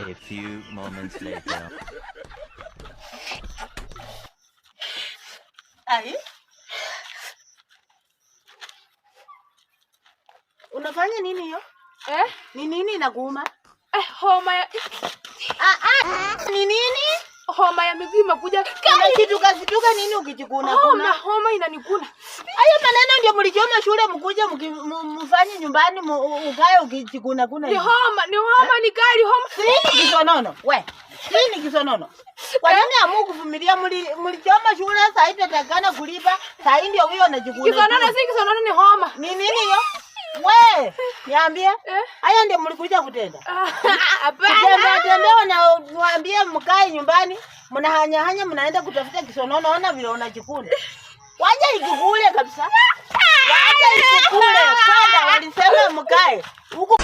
A few moments later. Ai? Unafanya nini hiyo? Ni nini inakuuma? Homa ya Ni nini? Homa ya miguu imekuja. Unashituka nini ukijikuna? Homa inanikuna. Hayo maneno ndio mlichoma shule mkuje mfanye nyumbani ukae ukijikuna kuna. Ni homa ni kali homa. Nini kisonono? Nini kisonono? Kwa nini amu kuvumilia mlichoma shule saa hii tatakana kulipa saa hii ndio huyo anajikuna. Kisonono ni homa. Ni nini hiyo? Niambie. Haya ndio mlikuja kutenda. Hapana. Tembea na niambie mkae nyumbani, mnahanya mnaenda kutafuta kisonono, ona vile unajikuna. Waje ikikule kabisa. Waje ikikule. Kwenda walisema mkae. Huko